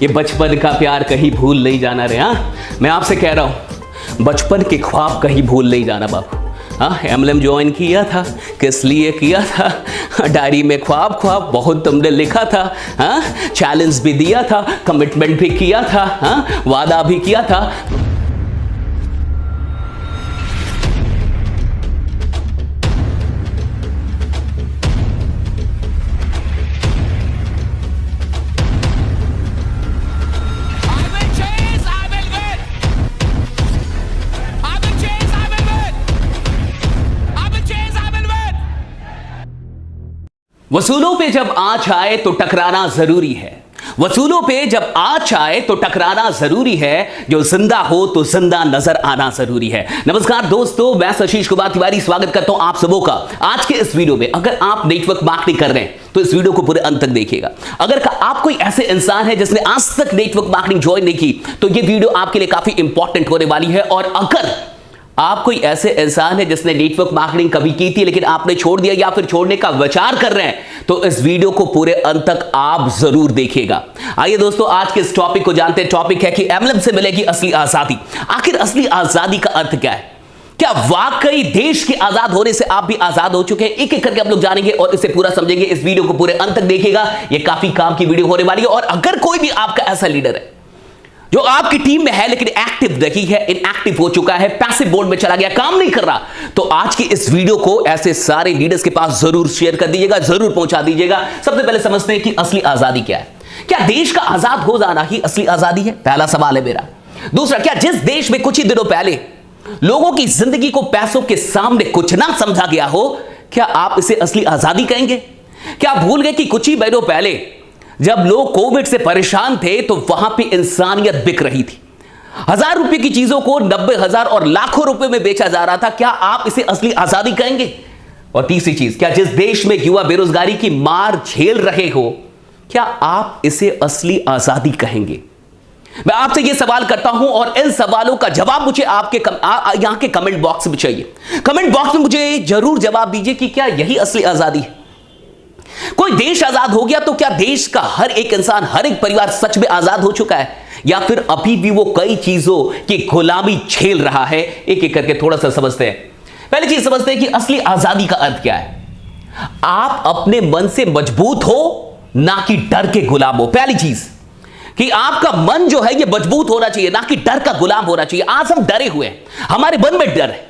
ये बचपन का प्यार कहीं भूल नहीं जाना रे। हाँ, मैं आपसे कह रहा हूं, बचपन के ख्वाब कहीं भूल नहीं जाना बाबू। हाँ, एमएलएम ज्वाइन किया था, किस लिए किया था? डायरी में ख्वाब ख्वाब बहुत तुमने लिखा था। हाँ, चैलेंज भी दिया था, कमिटमेंट भी किया था, हाँ, वादा भी किया था। वसूलों पे जब आँच आए तो टकराना जरूरी है। वसूलों पे जब आँच आए तो टकराना जरूरी है। जो जिंदा हो तो जिंदा नजर आना जरूरी है। नमस्कार दोस्तों, मैं आशीष कुमार तिवारी स्वागत करता हूं आप सबों का आज के इस वीडियो में। अगर आप नेटवर्क मार्केटिंग कर रहे हैं तो इस वीडियो को पूरे अंत तक देखिएगा। अगर आप कोई ऐसे इंसान है जिसने आज तक नेटवर्क मार्केटिंग ज्वाइन नहीं की तो ये वीडियो आपके लिए काफी इंपॉर्टेंट होने वाली है। और अगर आप कोई ऐसे इंसान है जिसने नेटवर्क मार्केटिंग कभी की थी लेकिन आपने छोड़ दिया या फिर छोड़ने का विचार कर रहे हैं तो इस वीडियो को पूरे अंत तक आप जरूर देखिएगा। आइए दोस्तों, आज के इस टॉपिक को जानते हैं। टॉपिक है कि एमएलएम से मिलेगी असली आजादी। आखिर असली आजादी का अर्थ क्या है? क्या वाकई देश के आजाद होने से आप भी आजाद हो चुके हैं? एक एक करके हम लोग जानेंगे और इसे पूरा समझेंगे। इस वीडियो को पूरे अंत तक देखिएगा, यह काफी काम की वीडियो होने वाली है। और अगर कोई भी आपका ऐसा लीडर है जो आपकी टीम में है लेकिन एक्टिव नहीं है, इनएक्टिव हो चुका है, पैसिव मोड में चला गया, काम नहीं कर रहा, तो आज की इस वीडियो को ऐसे सारे लीडर्स के पास जरूर शेयर कर दीजिएगा, जरूर पहुंचा दीजिएगा। सबसे पहले समझते हैं कि असली आजादी क्या है। क्या देश का आजाद हो जाना ही असली आजादी है? पहला सवाल है मेरा। दूसरा, क्या जिस देश में कुछ ही दिनों पहले लोगों की जिंदगी को पैसों के सामने कुछ ना समझा गया हो, क्या आप इसे असली आजादी कहेंगे? क्या आप भूल गए कि कुछ ही महीनों पहले जब लोग कोविड से परेशान थे तो वहां पे इंसानियत बिक रही थी? 1000 रुपए की चीजों को 90,000 और लाखों रुपए में बेचा जा रहा था। क्या आप इसे असली आजादी कहेंगे? और तीसरी चीज, क्या जिस देश में युवा बेरोजगारी की मार झेल रहे हो, क्या आप इसे असली आजादी कहेंगे? मैं आपसे यह सवाल करता हूं और इन सवालों का जवाब मुझे आपके यहां के कमेंट बॉक्स में चाहिए। कमेंट बॉक्स में मुझे जरूर जवाब दीजिए कि क्या यही असली आजादी है? कोई देश आजाद हो गया तो क्या देश का हर एक इंसान, हर एक परिवार सच में आजाद हो चुका है, या फिर अभी भी वो कई चीजों की गुलामी झेल रहा है? एक एक करके थोड़ा सा समझते हैं। पहली चीज समझते हैं कि असली आजादी का अर्थ क्या है। आप अपने मन से मजबूत हो, ना कि डर के गुलाम हो। पहली चीज कि आपका मन जो है ये मजबूत होना चाहिए, ना कि डर का गुलाम होना चाहिए। आज हम डरे हुए हैं, हमारे मन में डर है।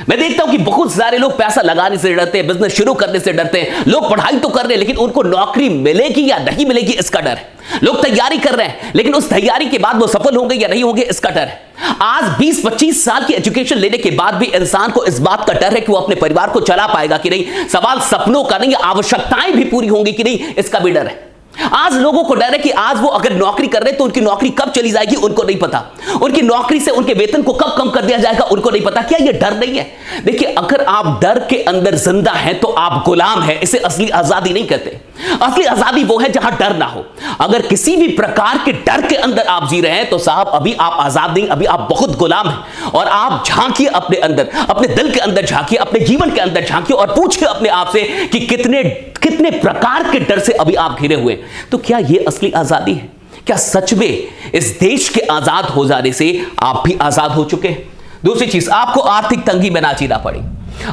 मैं देखता हूं कि बहुत सारे लोग पैसा लगाने से डरते हैं, बिजनेस शुरू करने से डरते हैं। लोग पढ़ाई तो कर रहे हैं लेकिन उनको नौकरी मिलेगी या नहीं मिलेगी इसका डर है। लोग तैयारी कर रहे हैं लेकिन उस तैयारी के बाद वो सफल होंगे या नहीं होंगे इसका डर है। आज 20-25 साल की एजुकेशन लेने के बाद भी इंसान को इस बात का डर है कि वो अपने परिवार को चला पाएगा कि नहीं। सवाल सपनों का नहीं, आवश्यकताएं भी पूरी होंगी कि नहीं, इसका भी डर है। आज लोगों को डर है कि आज वो अगर नौकरी कर रहे हैं तो उनकी नौकरी कब चली जाएगी उनको नहीं पता। उनकी नौकरी से उनके वेतन को कब कम कर दिया जाएगा उनको नहीं पता। क्या ये डर नहीं है? देखिए, अगर आप डर के अंदर जिंदा हैं तो आप गुलाम हैं। इसे असली आजादी नहीं कहते। असली आजादी वो है जहां डर ना हो। अगर किसी भी प्रकार के डर के अंदर आप जी रहे हैं तो साहब अभी आप आजाद नहीं, अभी आप बहुत गुलाम हैं। और आप झांकिए अपने अंदर, अपने दिल के अंदर झांकिए, अपने जीवन के अंदर झांकिए और पूछिए अपने आप से कि कितने प्रकार के डर से अभी आप घिरे हुए हैं। तो क्या यह असली आजादी है? क्या सच में इस देश के आजाद हो जाने से आप भी आजाद हो चुके हैं? दूसरी चीज, आपको आर्थिक तंगी में ना जीना पड़े।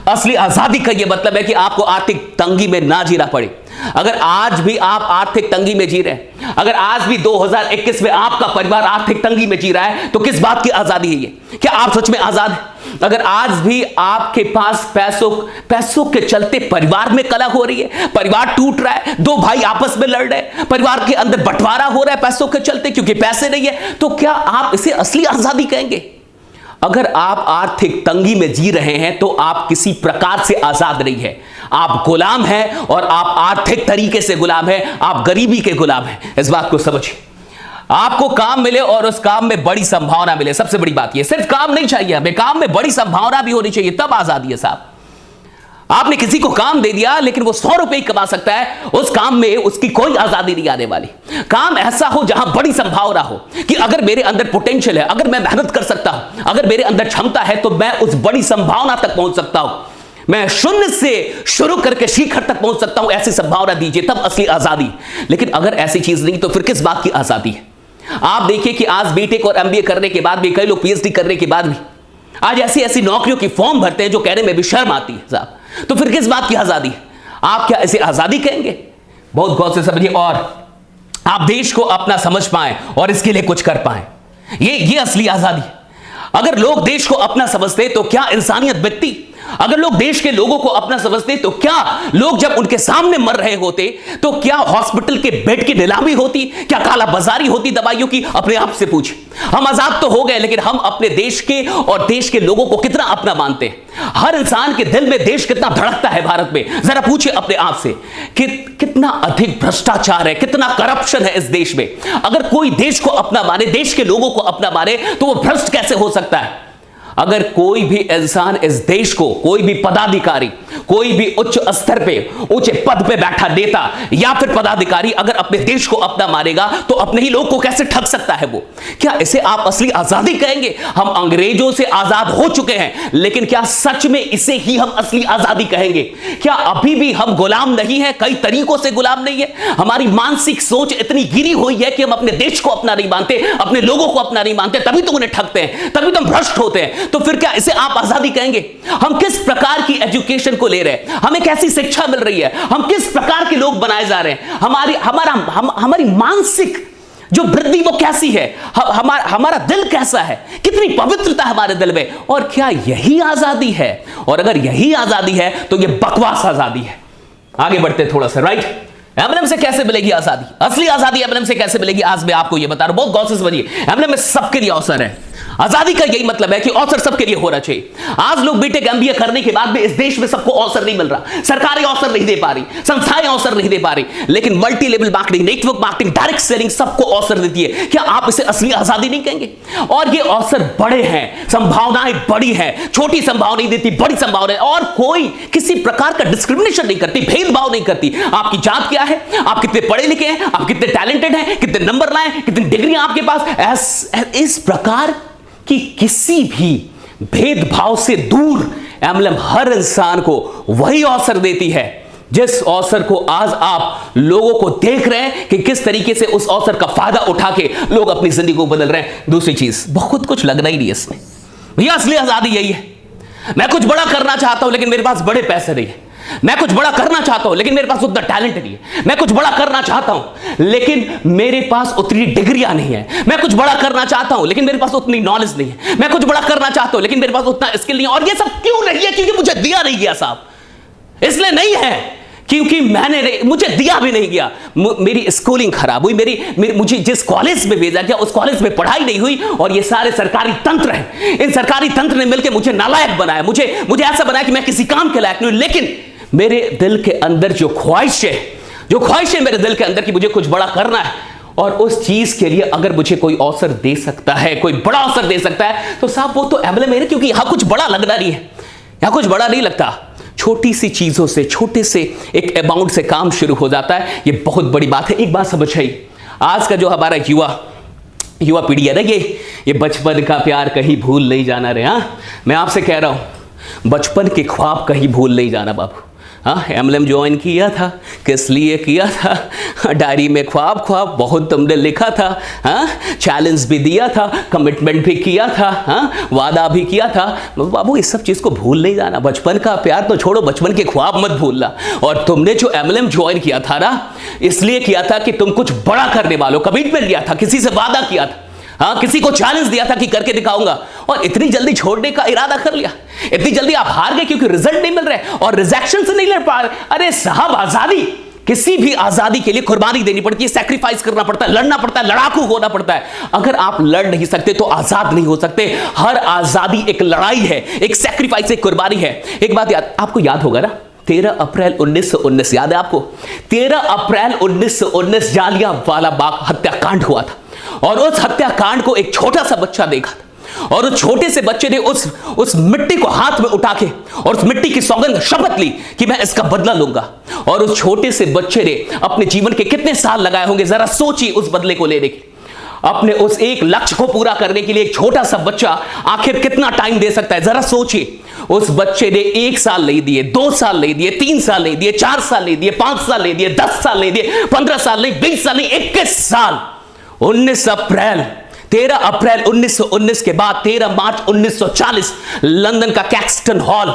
असली आजादी का यह मतलब है कि आपको आर्थिक तंगी में ना जीना पड़े। अगर आज भी आप आर्थिक तंगी में जी रहे हैं, अगर आज भी 2021 में आपका परिवार आर्थिक तंगी में जी रहा है तो किस बात की आजादी है ये? क्या आप सच में आजाद हैं? अगर आज भी आपके पास पैसों के चलते परिवार में कलह हो रही है, परिवार टूट रहा है, दो भाई आपस में लड़ रहे हैं, परिवार के अंदर बंटवारा हो रहा है पैसों के चलते क्योंकि पैसे नहीं है, तो क्या आप इसे असली आजादी कहेंगे? अगर आप आर्थिक तंगी में जी रहे हैं तो आप किसी प्रकार से आजाद नहीं है। आप गुलाम हैं और आप आर्थिक तरीके से गुलाम हैं, आप गरीबी के गुलाम हैं। इस बात को समझिए। आपको काम मिले और उस काम में बड़ी संभावना मिले, सबसे बड़ी बात यह। सिर्फ काम नहीं चाहिए हमें, काम में बड़ी संभावना भी होनी चाहिए, तब आजादी है साहब। आपने किसी को काम दे दिया लेकिन वो 100 रुपए ही कमा सकता है, उस काम में उसकी कोई आजादी नहीं आने वाली। काम ऐसा हो जहां बड़ी संभावना हो कि अगर मेरे अंदर पोटेंशियल है, अगर मैं मेहनत कर सकता हूं, अगर मेरे अंदर क्षमता है तो मैं उस बड़ी संभावना तक पहुंच सकता हूं। मैं शून्य से शुरू करके शिखर तक पहुंच सकता हूं। ऐसी संभावना दीजिए, तब असली आजादी। लेकिन अगर ऐसी चीज नहीं तो फिर किस बात की आजादी है? आप देखिए कि आज बीटेक और एमबीए करने के बाद भी, कई लोग पीएचडी करने के बाद भी आज ऐसी ऐसी नौकरियों की फॉर्म भरते हैं जो कहने में भी शर्म आती है साहब। तो फिर किस बात की आजादी है? आप क्या इसे आजादी कहेंगे? बहुत गौर से समझिए और आप देश को अपना समझ पाए और इसके लिए कुछ कर पाए, ये असली आजादी है। अगर लोग देश को अपना समझते तो क्या इंसानियत बिकती? अगर लोग देश के लोगों को अपना समझते तो क्या लोग जब उनके सामने मर रहे होते तो क्या हॉस्पिटल के बेड की नीलामी होती? क्या काला बाजारी होती दवाइयों की? अपने आप से पूछे। हम आजाद तो हो गए, लेकिन हम अपने देश के और देश के लोगों को कितना अपना मानते हैं? हर इंसान के दिल में देश कितना धड़कता है भारत में? जरा पूछिए अपने आप से कि कितना अधिक भ्रष्टाचार है, कितना करप्शन है इस देश में। अगर कोई देश को अपना माने, देश के लोगों को अपना माने, तो वो भ्रष्ट कैसे हो सकता है? अगर कोई भी इंसान इस देश को, कोई भी पदाधिकारी, कोई भी उच्च स्तर पे, ऊंचे पद पे बैठा नेता या फिर पदाधिकारी अगर अपने देश को अपना मानेगा तो अपने ही लोग को कैसे ठग सकता है वो? क्या इसे आप असली आजादी कहेंगे? हम अंग्रेजों से आजाद हो चुके हैं, लेकिन क्या सच में इसे ही हम असली आजादी कहेंगे? क्या अभी भी हम गुलाम नहीं है? कई तरीकों से गुलाम नहीं है। हमारी मानसिक सोच इतनी गिरी हुई है कि हम अपने देश को अपना नहीं मानते, अपने लोगों को अपना नहीं मानते, तभी तो उन्हें ठगते हैं, तभी तो हम भ्रष्ट होते हैं। तो फिर क्या इसे आप आजादी कहेंगे? हम किस प्रकार की एजुकेशन को ले रहे हैं? हमें कैसी शिक्षा मिल रही है? हम किस प्रकार के लोग बनाए जा रहे हैं? हमारी मानसिक जो वृद्धि वो कैसी है? हमारा दिल कैसा है? कितनी पवित्रता हमारे दिल में? और क्या यही आजादी है? और अगर यही आजादी है तो ये बकवास आजादी है। आगे बढ़ते थोड़ा सा, राइट? एमएलएम से कैसे मिलेगी आजादी? असली आजादी एमएलएम से कैसे मिलेगी? आज मैं आपको यह बता रहा हूं, बहुत गौर से समझिए। एमएलएम में सबके लिए अवसर है। आजादी का यही मतलब है कि अवसर सबके लिए होना चाहिए। आज लोग बीटेक एमबीए करने के बाद भी इस देश में सबको अवसर नहीं मिल रहा, सरकारें अवसर नहीं दे पा रही, संस्थाएं अवसर नहीं दे पा रही, लेकिन multi level marketing, network marketing, direct selling सबको अवसर देती है। क्या आप इसे असली आजादी नहीं कहेंगे? और ये अवसर बड़े हैं, संभावनाएं बड़ी हैं, छोटी संभावना नहीं देती, बड़ी संभावनाएं, और कोई किसी प्रकार का डिस्क्रिमिनेशन नहीं करती, भेदभाव नहीं करती। आपकी जात क्या है, आप कितने पढ़े लिखे हैं, आप कितने टैलेंटेड हैं, कितने नंबर लाए, कितनी डिग्री आपके पास, इस प्रकार कि किसी भी भेदभाव से दूर एमएलएम हर इंसान को वही अवसर देती है जिस अवसर को आज आप लोगों को देख रहे हैं कि किस तरीके से उस अवसर का फायदा उठा के लोग अपनी जिंदगी को बदल रहे हैं। दूसरी चीज, बहुत कुछ लगना ही नहीं है इसमें। भैया असली आजादी यही है, मैं कुछ बड़ा करना चाहता हूं लेकिन मेरे पास बड़े पैसे नहीं है, मैं कुछ बड़ा करना चाहता हूं लेकिन मेरे पास उतना टैलेंट नहीं है, मैं कुछ बड़ा करना चाहता हूं लेकिन मेरे पास उतनी डिग्रियां नहीं है, मैं कुछ बड़ा करना चाहता हूं लेकिन मेरे पास उतनी नॉलेज नहीं है, मैं कुछ बड़ा करना चाहता हूं लेकिन मेरे पास उतना स्किल नहीं है। और ये सब क्यों नहीं है? क्योंकि मुझे दिया नहीं गया साहब। इसलिए नहीं है क्योंकि मुझे दिया भी नहीं गया। मेरी स्कूलिंग खराब हुई, मुझे जिस कॉलेज में भेजा गया उस कॉलेज में पढ़ाई नहीं हुई, और ये सारे सरकारी तंत्र हैं, इन सरकारी तंत्र ने मिलकर मुझे नालायक बनाया, मुझे ऐसा बनाया कि मैं किसी काम के लायक नहीं हूं। लेकिन मेरे दिल के अंदर जो ख्वाहिश है मेरे दिल के अंदर कि मुझे कुछ बड़ा करना है, और उस चीज के लिए अगर मुझे कोई अवसर दे सकता है, कोई बड़ा अवसर दे सकता है, तो साहब वो तो एमएलएम है, क्योंकि यहां कुछ बड़ा लगना नहीं है, यहां कुछ बड़ा नहीं लगता। छोटी सी चीजों से, छोटे से एक अमाउंट से काम शुरू हो जाता है। ये बहुत बड़ी बात है। एक बात समझ आई, आज का जो हमारा युवा पीढ़ी है ना, ये बचपन का प्यार कहीं भूल नहीं जाना रे। हाँ, मैं आपसे कह रहा हूं, बचपन के ख्वाब कहीं भूल नहीं जाना बाबू। हाँ, एमएलएम ज्वाइन किया था, किस लिए किया था? डायरी में ख्वाब बहुत तुमने लिखा था। हाँ, चैलेंज भी दिया था, कमिटमेंट भी किया था, हाँ, वादा भी किया था। बाबू इस सब चीज़ को भूल नहीं जाना। बचपन का प्यार तो छोड़ो, बचपन के ख्वाब मत भूलना। और तुमने जो एमएलएम ज्वाइन किया था ना, इसलिए किया था कि तुम कुछ बड़ा करने वालों, कमिटमेंट लिया था, किसी से वादा किया था, हाँ, किसी को चैलेंज दिया था कि करके दिखाऊंगा, और इतनी जल्दी छोड़ने का इरादा कर लिया। इतनी जल्दी आप हार गए क्योंकि रिजल्ट नहीं मिल रहे और रिजेक्शन से नहीं लड़ पा रहे। अरे साहब, आजादी, किसी भी आजादी के लिए कुर्बानी देनी पड़ती है, सैक्रिफाइस करना पड़ता है, लड़ना पड़ता है, लड़ाकू होना पड़ता है। अगर आप लड़ नहीं सकते तो आजाद नहीं हो सकते। हर आजादी एक लड़ाई है, एक सैक्रिफाइस, एक कुर्बानी है। एक बात आपको याद होगा ना, 13 अप्रैल 1919, याद है आपको? 13 अप्रैल 1919 जालियांवाला बाग हत्याकांड हुआ था, और उस हत्याकांड को एक छोटा सा बच्चा देखा था, और उस छोटे से बच्चे ने उस मिट्टी को हाथ में उठा के और उस मिट्टी की सौगंध, शपथ ली कि मैं इसका बदला लूंगा। और उस छोटे से बच्चे ने अपने जीवन के कितने साल लगाए होंगे, जरा सोचिए उस बदले को लेने के, अपने उस एक लक्ष्य को पूरा करने के लिए एक छोटा सा बच्चा आखिर कितना टाइम दे सकता है? जरा सोचिए। उस बच्चे ने 1 साल नहीं दिए, 2 साल नहीं दिए, 3 साल नहीं दिए, 4 साल नहीं दिए, 5 साल नहीं दिए, 10 साल नहीं दिए, 15 साल नहीं, 20 साल नहीं, 21 साल 13 अप्रैल 1919 के बाद 13 मार्च 1940 लंदन का कैक्सटन हॉल,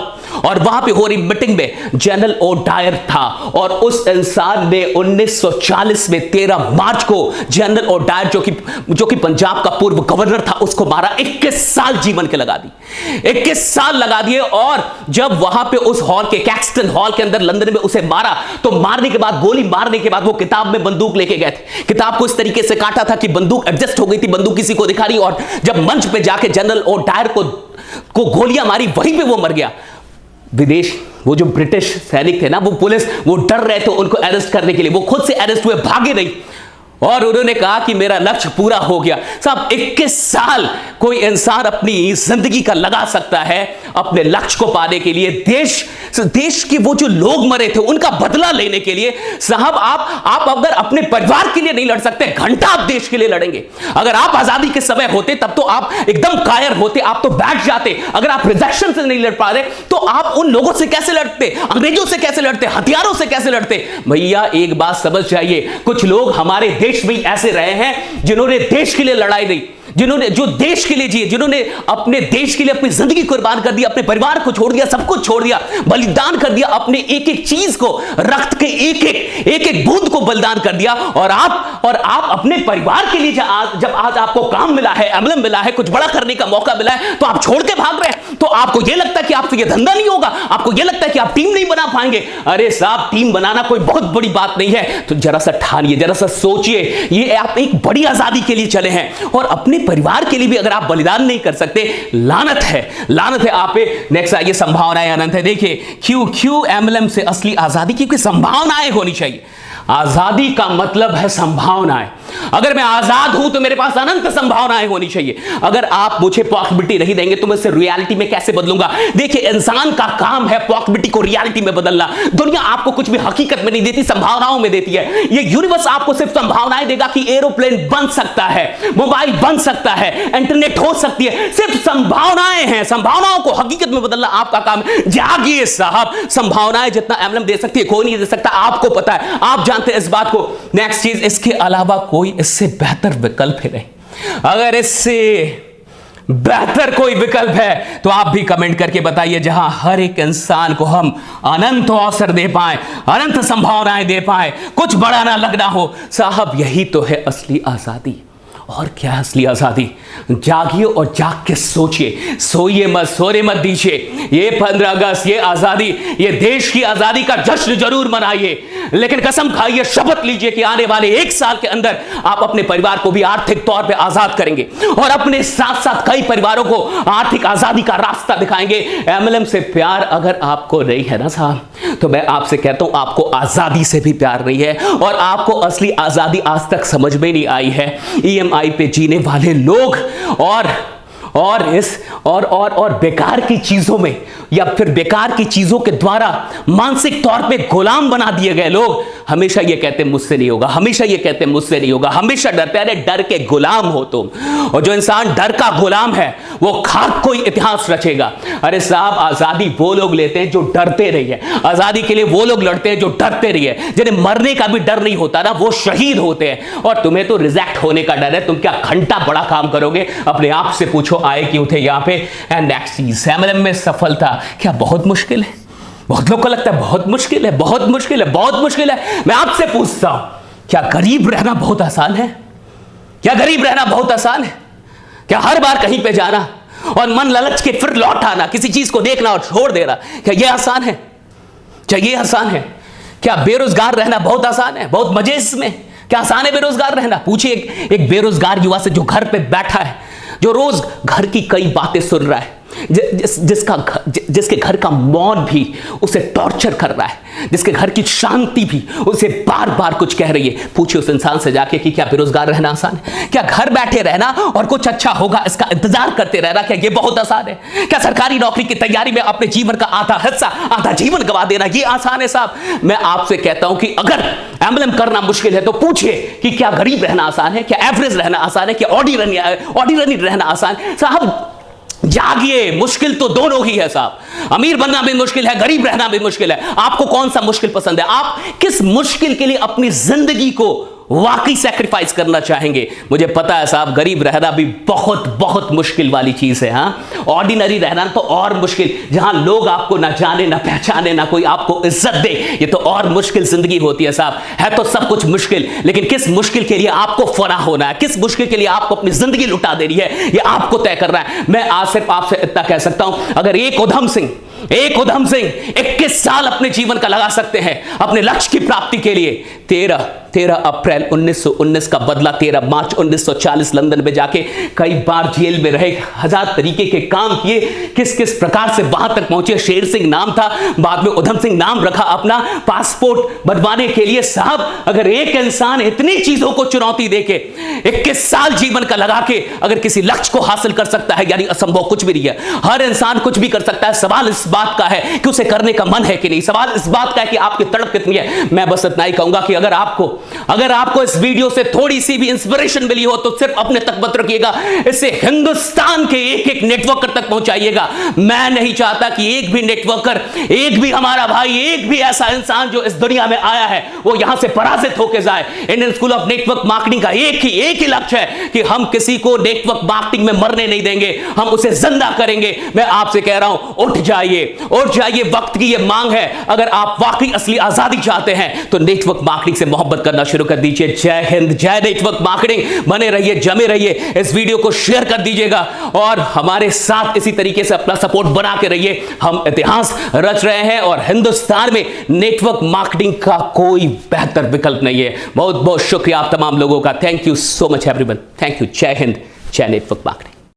और वहां पे हो रही मीटिंग में जनरल ओ डायर था, और उस इंसान ने 1940 में 13 मार्च को जनरल ओ डायर जो कि पंजाब का पूर्व गवर्नर था उसको मारा। 21 साल जीवन के लगा दी, 21 साल लगा दिए। और जब वहां पे उस हॉल के कैक्सटन हॉल के अंदर लंदन में उसे मारा, तो मारने के बाद, गोली मारने के बाद वो किताब में बंदूक लेके गए थे। किताब को इस तरीके से काटा था कि बंदूक एडजस्ट हो गई थी, बंदूक किसी को दिखा रही, और जब मंच पे जाके जनरल ओ डायर को गोलियां मारी, वहीं पे वो मर गया। विदेश, वो जो ब्रिटिश सैनिक थे ना, वो पुलिस, वो डर रहे थे उनको अरेस्ट करने के लिए, वो खुद से अरेस्ट हुए, भागे नहीं, और उन्होंने कहा कि मेरा लक्ष्य पूरा हो गया। साहब 21 साल कोई इंसान अपनी जिंदगी का लगा सकता है अपने लक्ष्य को पाने के लिए, देश के वो जो लोग मरे थे उनका बदला लेने के लिए। साहब आप अगर अपने परिवार के लिए नहीं लड़ सकते, घंटा आप देश के लिए लड़ेंगे। अगर आप आजादी के समय होते तब तो आप एकदम कायर होते, आप तो बैठ जाते। अगर आप रिजेक्शन से नहीं लड़ पा रहे तो आप उन लोगों से कैसे लड़ते, अंग्रेजों से कैसे लड़ते, हथियारों से कैसे लड़ते? भैया एक बात समझ जाइए, कुछ लोग हमारे देश में ऐसे रहे हैं जिन्होंने देश के लिए लड़ाई दी, जो देश के लिए जिए, जिन्होंने अपने देश के लिए अपनी जिंदगी कुर्बान कर दी, अपने परिवार को छोड़ दिया, सब कुछ छोड़ दिया, बलिदान कर दिया, अपने एक एक चीज को, रक्त के एक एक बूंद को बलिदान कर दिया। और आप अपने परिवार के लिए जब आज आपको काम मिला है, एम्बलम मिला है, कुछ बड़ा करने का मौका मिला है, तो आप छोड़ के भाग रहे हैं। तो आपको यह लगता है कि आपसे यह धंधा नहीं होगा, आपको यह लगता है कि आप टीम नहीं बना पाएंगे। अरे साहब, टीम बनाना कोई बहुत बड़ी बात नहीं है। तो जरा सा ठानिए, जरा सा सोचिए, ये आप एक बड़ी आजादी के लिए चले हैं, और अपने परिवार के लिए भी अगर आप बलिदान नहीं कर सकते, लानत है आप पे। नेक्स्ट आइए, संभावनाएं अनंत है। देखिए क्यों एम्बलम से असली आजादी, क्योंकि संभावनाएं होनी चाहिए। आजादी का मतलब है संभावनाएं। अगर मैं आजाद हूं तो मेरे पास अनंत संभावनाएं होनी चाहिए। अगर आप मुझे पॉसिबिलिटी नहीं देंगे तो मैं इसे रियलिटी में कैसे बदलूंगा? देखिए, इंसान का काम है पॉसिबिलिटी को रियलिटी में बदलना। दुनिया आपको कुछ भी हकीकत में नहीं देती, संभावनाओं में देती है। ये यूनिवर्स आपको सिर्फ संभावनाएं देगा कि एरोप्लेन बन सकता है, मोबाइल बन सकता है, इंटरनेट हो सकती है। सिर्फ संभावनाएं हैं, संभावनाओं को हकीकत में बदलना आपका काम है। जागिए साहब, संभावनाएं जितना एम्बलम दे सकती है कोई नहीं दे सकता, आपको पता है, आप जानते हैं इस बात को। नेक्स्ट चीज, इसके अलावा कोई इससे बेहतर विकल्प है नहीं। अगर इससे बेहतर कोई विकल्प है तो आप भी कमेंट करके बताइए, जहां हर एक इंसान को हम अनंत अवसर दे पाए, अनंत संभावनाएं दे पाए, कुछ बड़ा ना लगना हो। साहब यही तो है असली आजादी। और क्या असली आजादी? जागिए और जाग के सोचिए, सोइए मत, सोने मत दीजिए। ये 15 अगस्त, ये आजादी, ये देश की आजादी का जश्न जरूर मनाइए, लेकिन कसम खाइए, शपथ लीजिए कि आने वाले 1 साल के अंदर आप अपने परिवार को भी आर्थिक तौर पे आजाद करेंगे, और अपने साथ साथ कई परिवारों को आर्थिक आजादी का रास्ता दिखाएंगे। एमएलएम से प्यार अगर आपको नहीं है ना साहब, तो मैं आपसे कहता हूं आपको आजादी से भी प्यार नहीं है, और आपको असली आजादी आज तक समझ में नहीं आई है। ईएमआई पे जीने वाले लोग और बेकार की चीजों में, या फिर बेकार की चीजों के द्वारा मानसिक तौर पे गुलाम बना दिए गए लोग हमेशा ये कहते हैं मुझसे नहीं होगा, हमेशा ये कहते हैं मुझसे नहीं होगा, हमेशा डरते हैं। अरे डर के गुलाम हो तुम, और जो इंसान डर का गुलाम है वो खाक कोई इतिहास रचेगा। अरे साहब, आजादी वो लोग लेते हैं जो डरते नहीं है, आजादी के लिए वो लोग लड़ते हैं जो डरते नहीं है, जिन्हें मरने का भी डर नहीं होता ना, वो शहीद होते हैं। और तुम्हें तो रिजेक्ट होने का डर है, तुम क्या घंटा बड़ा काम करोगे? अपने आप से पूछो, आए क्यों थे यहाँ पे? एंड नेक्स्ट चीज, एमएलएम में सफलता क्या बहुत मुश्किल है? बहुत लोग को लगता है बहुत मुश्किल है, बहुत मुश्किल है, बहुत मुश्किल है। मैं आपसे पूछता हूं, क्या गरीब रहना बहुत आसान है? क्या गरीब रहना बहुत आसान है? क्या हर बार कहीं पे जाना और मन ललच के फिर लौट आना, किसी चीज को देखना और छोड़ देना, क्या यह आसान है? क्या यह आसान है? क्या बेरोजगार रहना बहुत आसान है? बहुत मजे इसमें? क्या आसान है बेरोजगार रहना? पूछिए एक बेरोजगार युवा से जो घर पे बैठा है, जो रोज घर की कई बातें सुन रहा है, जिसके घर का मौन भी उसे टॉर्चर कर रहा है, जिसके घर की शांति भी उसे बार बार कुछ कह रही है। पूछिए उस इंसान से जाके कि क्या बेरोजगार रहना आसान है? क्या घर बैठे रहना और कुछ अच्छा होगा इसका इंतजार करते रहना, क्या ये बहुत आसान है? क्या सरकारी नौकरी की तैयारी में अपने जीवन का आधा हिस्सा, आधा जीवन गवा देना ये आसान है? साहब मैं आपसे कहता हूं कि अगर एम्बलम करना मुश्किल है तो पूछिए कि क्या गरीब रहना आसान है? क्या एवरेज रहना आसान है? क्या ऑर्डिनरी रहना आसान? साहब जागिए, मुश्किल तो दोनों ही है साहब। अमीर बनना भी मुश्किल है, गरीब रहना भी मुश्किल है। आपको कौन सा मुश्किल पसंद है? आप किस मुश्किल के लिए अपनी जिंदगी को वाकई सैक्रिफाइस करना चाहेंगे। मुझे पता है साहब, गरीब रहना भी बहुत बहुत मुश्किल वाली चीज है। हाँ, ऑर्डिनरी रहना तो और मुश्किल, जहां लोग आपको ना जाने ना पहचाने, ना कोई आपको इज्जत दे, ये तो और मुश्किल जिंदगी होती है साहब। है तो सब कुछ मुश्किल, लेकिन किस मुश्किल के लिए आपको फना होना है, किस मुश्किल के लिए आपको अपनी जिंदगी लुटा देनी है, ये आपको तय करना है। मैं आज सिर्फ आपसे इतना कह सकता हूं, अगर एक उधम सिंह 21 साल अपने जीवन का लगा सकते हैं अपने लक्ष्य की प्राप्ति के लिए, 13 अप्रैल 1919 का बदला 13 मार्च 1940 लंदन में जाके कई बार जेल में रहे, 1000 तरीके के काम किए, किस किस प्रकार से वहां तक पहुंचे। शेर सिंह नाम था, बाद में उधम सिंह नाम रखा अपना पासपोर्ट बनवाने के लिए। साहब, अगर एक इंसान इतनी चीजों को चुनौती देके 21 साल जीवन का लगा के अगर किसी लक्ष्य को हासिल कर सकता है, यानी असंभव कुछ भी नहीं है। हर इंसान कुछ भी कर सकता है। सवाल इस बात का है कि उसे करने का मन है कि नहीं, सवाल इस बात का है कि आपकी तड़प कितनी है। मैं बस इतना ही कहूंगा कि अगर आपको इस वीडियो से थोड़ी सी भी इंस्पिरेशन मिली हो तो सिर्फ अपने तक मत रखिएगा, इसे हिंदुस्तान के एक नेटवर्कर तक पहुंचाइएगा। मैं नहीं चाहता कि एक भी नेटवर्कर, एक भी हमारा भाई, एक भी ऐसा इंसान जो इस दुनिया में आया है वो यहां से पराजित होकर जाए। Indian school of network marketing का एक ही लक्ष्य है कि हम किसी को नेटवर्क मार्केटिंग में मरने नहीं देंगे, हम उसे जिंदा करेंगे। मैं आपसे कह रहा हूं, उठ जाइए, वक्त की ये मांग है। अगर आप वाकई असली आजादी चाहते हैं तो नेटवर्क मार्केटिंग से मोहब्बत करना शुरू कर दीजिए। जय हिंद, जय नेटवर्क मार्केटिंग। बने रहिए, जमे रहिए, इस वीडियो को शेयर कर दीजिएगा और हमारे साथ इसी तरीके से अपना सपोर्ट बना के रहिए। हम इतिहास रच रहे हैं और हिंदुस्तान में नेटवर्क मार्केटिंग का कोई बेहतर विकल्प नहीं है। बहुत बहुत शुक्रिया आप तमाम लोगों का। Thank you so much everyone. Thank you. जय हिंद, जय नेटवर्क मार्केटिंग।